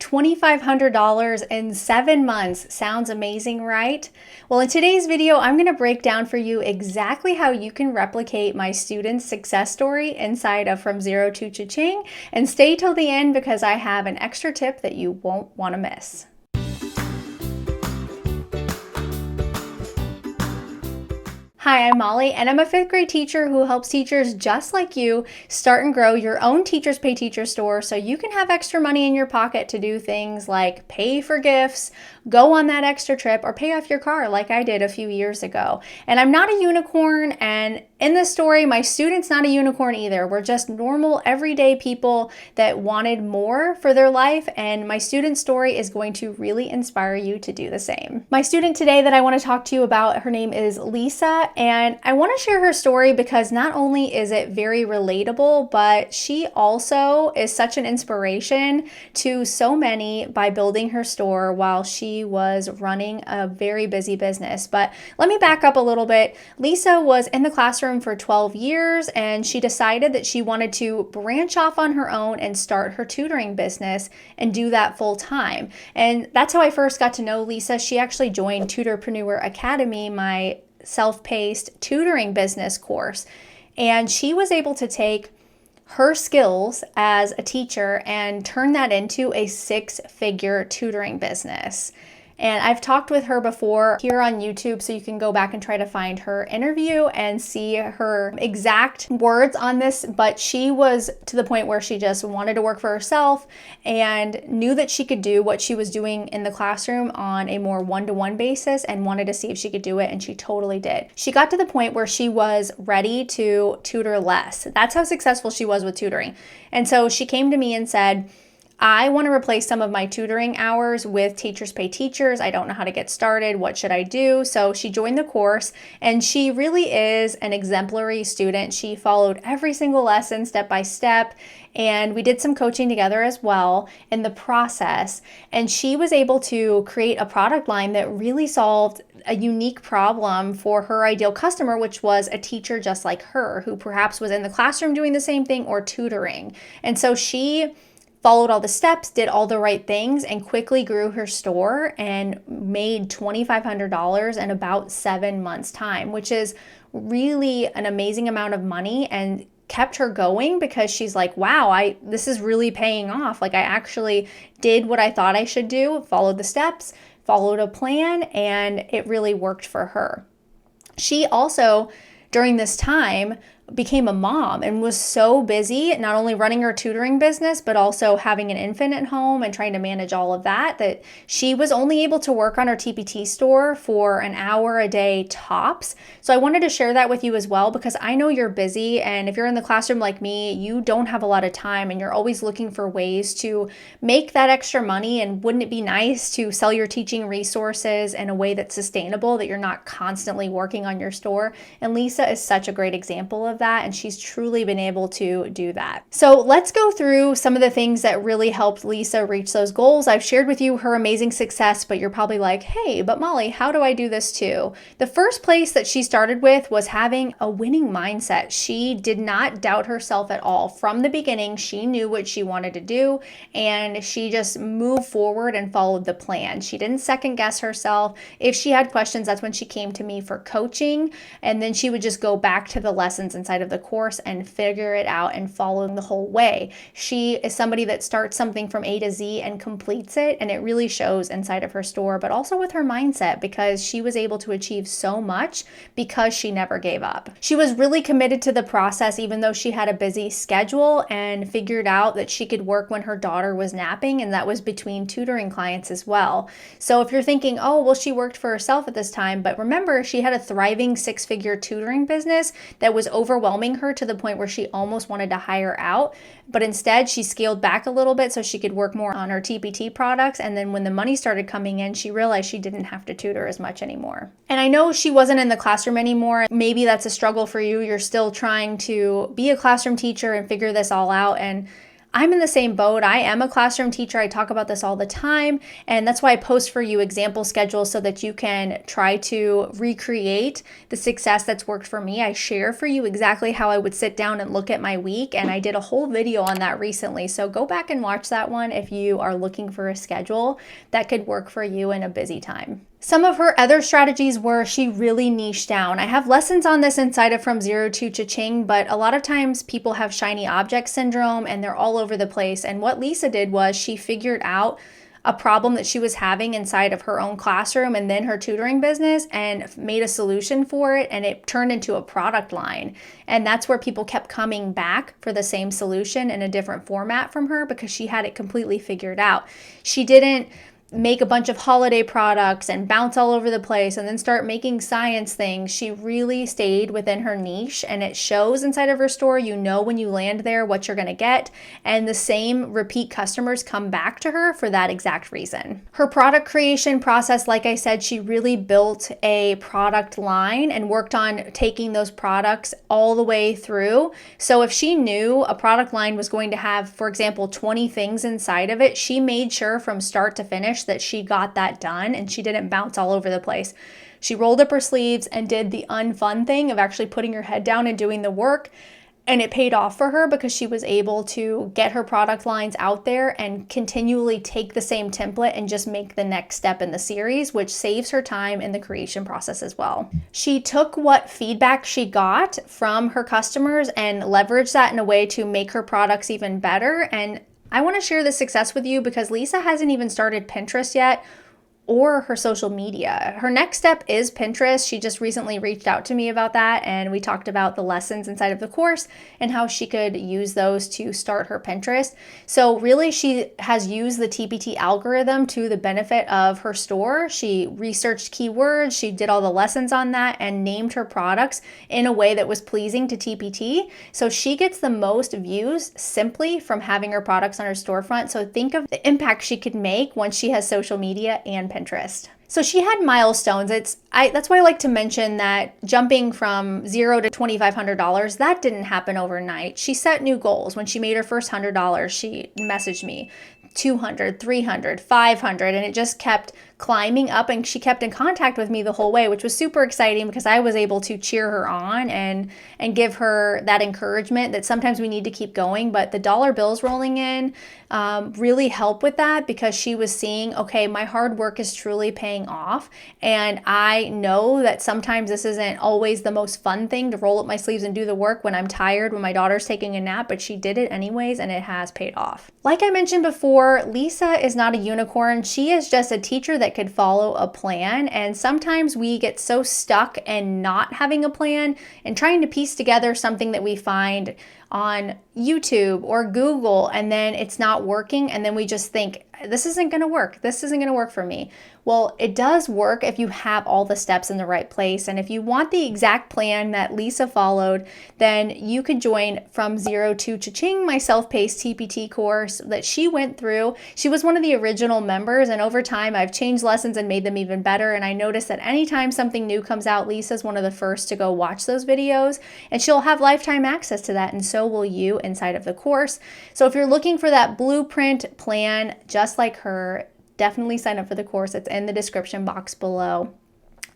$2,500 in 7 months. Sounds amazing, right? Well, in today's video, I'm going to break down for you exactly how you can replicate my student's success story inside of From Zero to Cha-Ching, and stay till the end because I have an extra tip that you won't want to miss. Hi, I'm Molly, and I'm a 5th grade teacher who helps teachers just like you start and grow your own Teachers Pay Teacher store so you can have extra money in your pocket to do things like pay for gifts, go on that extra trip, or pay off your car like I did a few years ago. And I'm not a unicorn, and in this story, my student's not a unicorn either. We're just normal, everyday people that wanted more for their life, and my student's story is going to really inspire you to do the same. My student today that I want to talk to you about, her name is Lisa, and I want to share her story because not only is it very relatable, but she also is such an inspiration to so many by building her store while she was running a very busy business. But let me back up a little bit. Lisa was in the classroom for 12 years, and she decided that she wanted to branch off on her own and start her tutoring business and do that full time. And that's how I first got to know Lisa. She actually joined Tutorpreneur Academy, my self-paced tutoring business course, and she was able to take her skills as a teacher and turn that into a 6-figure tutoring business. And I've talked with her before here on YouTube, so you can go back and try to find her interview and see her exact words on this. But she was to the point where she just wanted to work for herself and knew that she could do what she was doing in the classroom on a more one-to-one basis and wanted to see if she could do it, and she totally did. She got to the point where she was ready to tutor less. That's how successful she was with tutoring. And so she came to me and said, I want to replace some of my tutoring hours with Teachers Pay Teachers. I don't know how to get started. What should I do? So she joined the course, and she really is an exemplary student. She followed every single lesson step by step, and we did some coaching together as well in the process. And she was able to create a product line that really solved a unique problem for her ideal customer, which was a teacher just like her, who perhaps was in the classroom doing the same thing or tutoring. And so she followed all the steps, did all the right things, and quickly grew her store and made $2,500 in about 7 months' time, which is really an amazing amount of money, and kept her going because she's like, wow, this is really paying off. Like, I actually did what I thought I should do, followed the steps, followed a plan, and it really worked for her. She also, during this time, became a mom and was so busy, not only running her tutoring business, but also having an infant at home and trying to manage all of that, that she was only able to work on her TpT store for an hour a day tops. So I wanted to share that with you as well, because I know you're busy, and if you're in the classroom like me, you don't have a lot of time and you're always looking for ways to make that extra money. And wouldn't it be nice to sell your teaching resources in a way that's sustainable, that you're not constantly working on your store? And Lisa is such a great example of that, and she's truly been able to do that. So let's go through some of the things that really helped Lisa reach those goals. I've shared with you her amazing success, but you're probably like, hey, but Molly, how do I do this too? The first place that she started with was having a winning mindset. She did not doubt herself at all. From the beginning, she knew what she wanted to do, and she just moved forward and followed the plan. She didn't second guess herself. If she had questions, that's when she came to me for coaching, and then she would just go back to the lessons inside of the course and figure it out and follow the whole way. She is somebody that starts something from A to Z and completes it, and it really shows inside of her store, but also with her mindset, because she was able to achieve so much because she never gave up. She was really committed to the process, even though she had a busy schedule, and figured out that she could work when her daughter was napping, and that was between tutoring clients as well. So if you're thinking, oh, well, she worked for herself at this time, but remember, she had a thriving 6-figure tutoring business that was overwhelming her to the point where she almost wanted to hire out. But instead, she scaled back a little bit so she could work more on her TpT products. And then when the money started coming in, she realized she didn't have to tutor as much anymore. And I know she wasn't in the classroom anymore. Maybe that's a struggle for you. You're still trying to be a classroom teacher and figure this all out. And I'm in the same boat. I am a classroom teacher. I talk about this all the time. And that's why I post for you example schedules so that you can try to recreate the success that's worked for me. I share for you exactly how I would sit down and look at my week. And I did a whole video on that recently. So go back and watch that one if you are looking for a schedule that could work for you in a busy time. Some of her other strategies were she really niched down. I have lessons on this inside of From Zero to Cha-Ching, but a lot of times people have shiny object syndrome and they're all over the place. And what Lisa did was she figured out a problem that she was having inside of her own classroom and then her tutoring business and made a solution for it, and it turned into a product line. And that's where people kept coming back for the same solution in a different format from her because she had it completely figured out. She didn't make a bunch of holiday products and bounce all over the place and then start making science things. She really stayed within her niche, and it shows inside of her store. You know when you land there what you're going to get, and the same repeat customers come back to her for that exact reason. Her product creation process, like I said, she really built a product line and worked on taking those products all the way through. So if she knew a product line was going to have, for example, 20 things inside of it, she made sure from start to finish that she got that done and she didn't bounce all over the place. She rolled up her sleeves and did the unfun thing of actually putting her head down and doing the work. And it paid off for her because she was able to get her product lines out there and continually take the same template and just make the next step in the series, which saves her time in the creation process as well. She took what feedback she got from her customers and leveraged that in a way to make her products even better. And I want to share this success with you because Lisa hasn't even started Pinterest yet or her social media. Her next step is Pinterest. She just recently reached out to me about that, and we talked about the lessons inside of the course and how she could use those to start her Pinterest. So really, she has used the TpT algorithm to the benefit of her store. She researched keywords, she did all the lessons on that, and named her products in a way that was pleasing to TpT. So she gets the most views simply from having her products on her storefront. So think of the impact she could make once she has social media and Pinterest. So she had milestones. That's why I like to mention that jumping from $0 to $2,500, that didn't happen overnight. She set new goals. When she made her first $100, she messaged me 200, 300, 500, and it just kept climbing up, and she kept in contact with me the whole way, which was super exciting because I was able to cheer her on and give her that encouragement that sometimes we need to keep going. But the dollar bills rolling in really help with that because she was seeing, okay, my hard work is truly paying off. And I know that sometimes this isn't always the most fun thing to roll up my sleeves and do the work when I'm tired, when my daughter's taking a nap, but she did it anyways, and it has paid off. Like I mentioned before, Lisa is not a unicorn. She is just a teacher that could follow a plan. And sometimes we get so stuck in not having a plan and trying to piece together something that we find on YouTube or Google, and then it's not working, and then we just think, this isn't going to work. This isn't going to work for me. Well, it does work if you have all the steps in the right place. And if you want the exact plan that Lisa followed, then you could join From Zero to Cha-Ching, my self-paced TpT course that she went through. She was one of the original members, and over time I've changed lessons and made them even better. And I noticed that anytime something new comes out, Lisa's one of the first to go watch those videos, and she'll have lifetime access to that, and so will you inside of the course. So if you're looking for that blueprint plan just like her, definitely sign up for the course. It's in the description box below.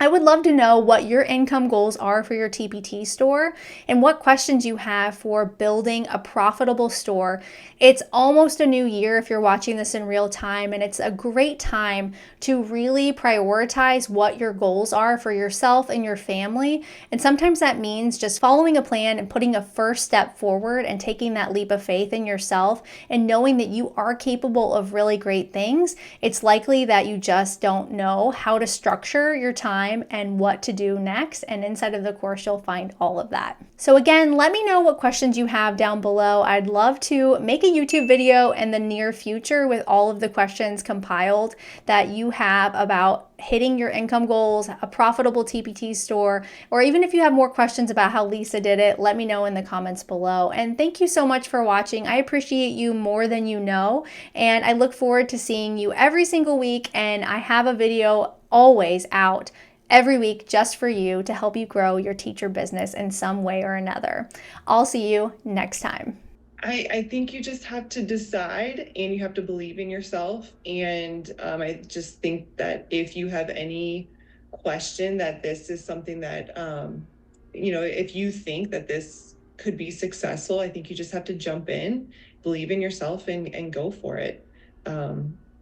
I would love to know what your income goals are for your TpT store and what questions you have for building a profitable store. It's almost a new year if you're watching this in real time, and it's a great time to really prioritize what your goals are for yourself and your family. And sometimes that means just following a plan and putting a first step forward and taking that leap of faith in yourself and knowing that you are capable of really great things. It's likely that you just don't know how to structure your time and what to do next, and inside of the course you'll find all of that. So again, let me know what questions you have down below. I'd love to make a YouTube video in the near future with all of the questions compiled that you have about hitting your income goals, a profitable TpT store, or even if you have more questions about how Lisa did it, let me know in the comments below. And thank you so much for watching. I appreciate you more than you know, and I look forward to seeing you every single week, and I have a video always out every week just for you to help you grow your teacher business in some way or another. I'll see you next time. I think you just have to decide and you have to believe in yourself. And I just think that if you have any question that this is something that, if you think that this could be successful, I think you just have to jump in, believe in yourself and go for it.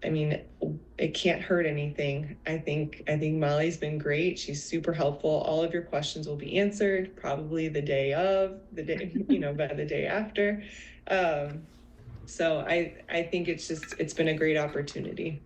I mean, it can't hurt anything. I think Molly's been great. She's super helpful. All of your questions will be answered probably the day, by the day after. Um, so I think it's been a great opportunity.